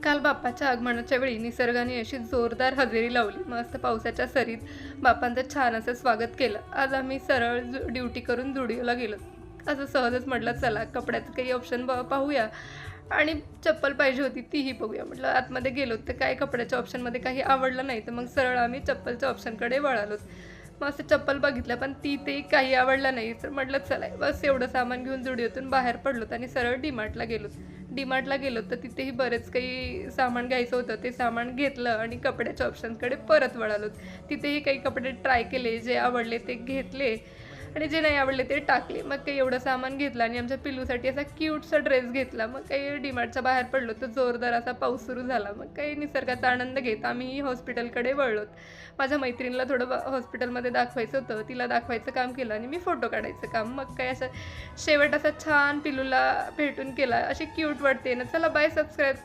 काल बाप्पाच्या आगमनाच्या वेळी निसर्गाने अशी जोरदार हजेरी लावली. मस्त पावसाच्या सरीत बाप्पांचं छान असं स्वागत केलं. आज आम्ही सरळ ड्युटी करून जुडिओला गेलो. असं सहजच म्हटलं चला कपड्याचं काही ऑप्शन पाहूया आणि चप्पल पाहिजे होती तीही बघूया. म्हटलं आतमध्ये गेलो तर काय कपड्याच्या ऑप्शनमध्ये काही आवडलं नाही, तर मग सरळ आम्ही चप्पलच्या ऑप्शनकडे वळालो. मग असं चप्पल बघितलं पण ते काही आवडलं नाही. तर म्हटलं चला बस एवढं सामान घेऊन जुडिओतून बाहेर पडलोत आणि सरळ डीमार्टला गेलो. डीमार्टला गेलो तर तिथेही बरेच काही सामान घ्यायचं होतं. ते सामान घेतलं आणि कपड्याच्या ऑप्शनकडे परत वळालो. तिथेही काही कपडे ट्राय केले, जे आवडले ते घेतले आणि जे नाही आवडले ते टाकले. मग काही एवढं सामान घेतलं आणि आमच्या पिल्लूसाठी असा क्यूटसा ड्रेस घेतला. मग काही डीमार्टच्या बाहेर पडलो तर जोरदार असा पाऊस सुरू झाला. मग काही निसर्गाचा आनंद घेत आम्हीही हॉस्पिटलकडे वळलोत. माझ्या मैत्रिणीला थोडं हॉस्पिटलमध्ये दाखवायचं होतं, तिला दाखवायचं काम केलं आणि मी फोटो काढायचं काम. मग काय असं शेवट असा छान पिल्लूला भेटून केला. अशी क्यूट वाटते ना. चला बाय, सबस्क्राईब